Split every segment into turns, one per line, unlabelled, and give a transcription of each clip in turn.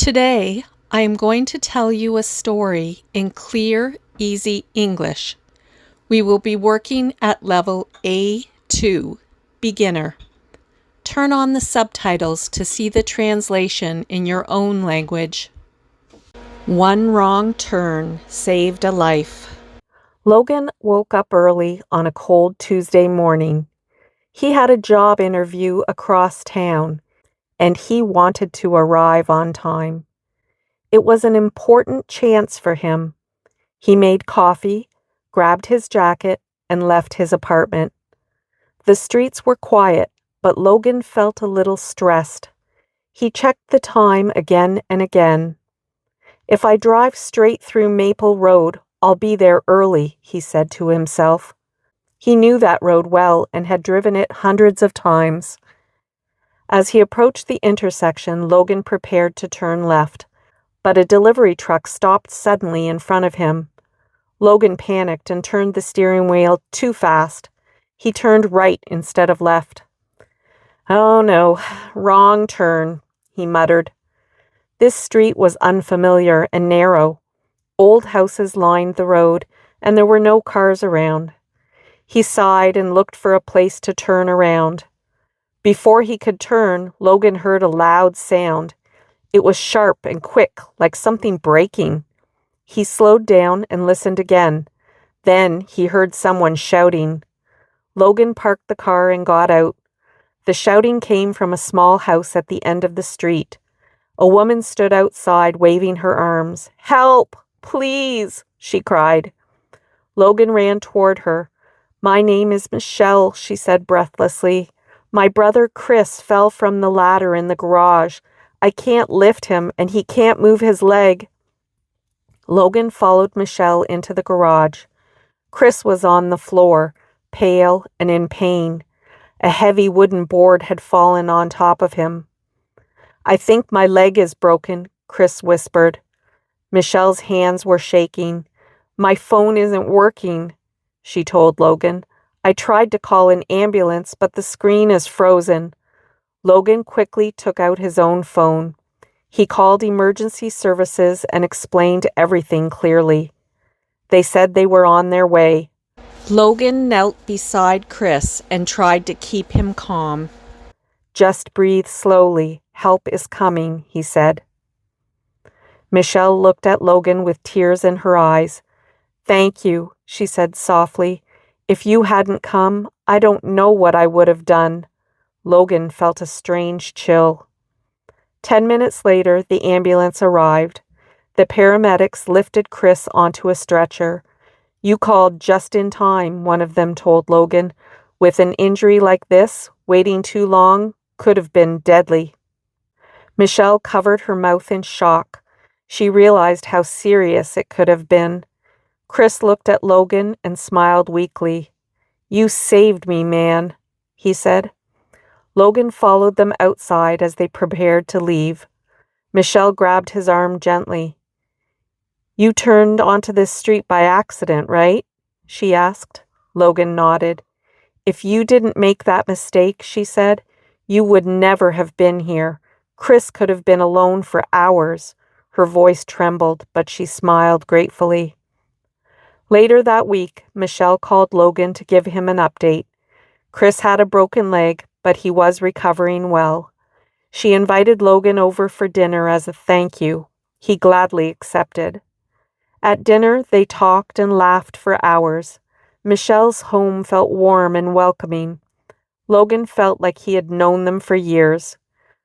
Today, I am going to tell you a story in clear, easy English. We will be working at level A2, beginner. Turn on the subtitles to see the translation in your own language. One wrong turn saved a life. Logan woke up early on a cold Tuesday morning. He had a job interview across town, and he wanted to arrive on time. It was an important chance for him. He made coffee, grabbed his jacket, and left his apartment. The streets were quiet, but Logan felt a little stressed. He checked the time again and again. "If I drive straight through Maple Road, I'll be there early," he said to himself. He knew that road well and had driven it hundreds of times. As he approached the intersection, Logan prepared to turn left, but a delivery truck stopped suddenly in front of him. Logan panicked and turned the steering wheel too fast. He turned right instead of left. "Oh no, wrong turn," he muttered. This street was unfamiliar and narrow. Old houses lined the road, and there were no cars around. He sighed and looked for a place to turn around. Before he could turn, Logan heard a loud sound. It was sharp and quick, like something breaking. He slowed down and listened again. Then he heard someone shouting. Logan parked the car and got out. The shouting came from a small house at the end of the street. A woman stood outside waving her arms. "Help! Please!" she cried. Logan ran toward her. "My name is Michelle," she said breathlessly. "My brother Chris fell from the ladder in the garage. I can't lift him, and he can't move his leg." Logan followed Michelle into the garage. Chris was on the floor, pale and in pain. A heavy wooden board had fallen on top of him. "I think my leg is broken," Chris whispered. Michelle's hands were shaking. "My phone isn't working," she told Logan. "I tried to call an ambulance, but the screen is frozen." Logan quickly took out his own phone. He called emergency services and explained everything clearly. They said they were on their way. Logan knelt beside Chris and tried to keep him calm. "Just breathe slowly. Help is coming," he said. Michelle looked at Logan with tears in her eyes. "Thank you," she said softly. "If you hadn't come, I don't know what I would have done." Logan felt a strange chill. 10 minutes later, the ambulance arrived. The paramedics lifted Chris onto a stretcher. "You called just in time," one of them told Logan. "With an injury like this, waiting too long could have been deadly." Michelle covered her mouth in shock. She realized how serious it could have been. Chris looked at Logan and smiled weakly. "You saved me, man," he said. Logan followed them outside as they prepared to leave. Michelle grabbed his arm gently. "You turned onto this street by accident, right?" she asked. Logan nodded. "If you didn't make that mistake," she said, "you would never have been here. Chris could have been alone for hours." Her voice trembled, but she smiled gratefully. Later that week, Michelle called Logan to give him an update. Chris had a broken leg, but he was recovering well. She invited Logan over for dinner as a thank you. He gladly accepted. At dinner, they talked and laughed for hours. Michelle's home felt warm and welcoming. Logan felt like he had known them for years.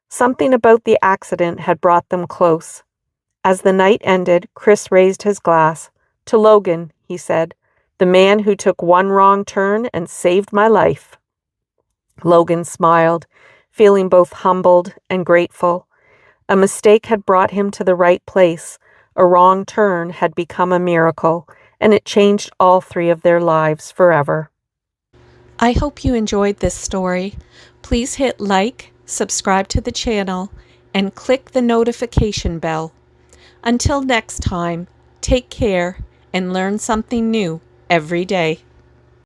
Something about the accident had brought them close. As the night ended, Chris raised his glass. "To Logan," he said, "the man who took one wrong turn and saved my life." Logan smiled, feeling both humbled and grateful. A mistake had brought him to the right place. A wrong turn had become a miracle, and it changed all three of their lives forever. I hope you enjoyed this story. Please hit like, subscribe to the channel, and click the notification bell. Until next time, take care and learn something new every day.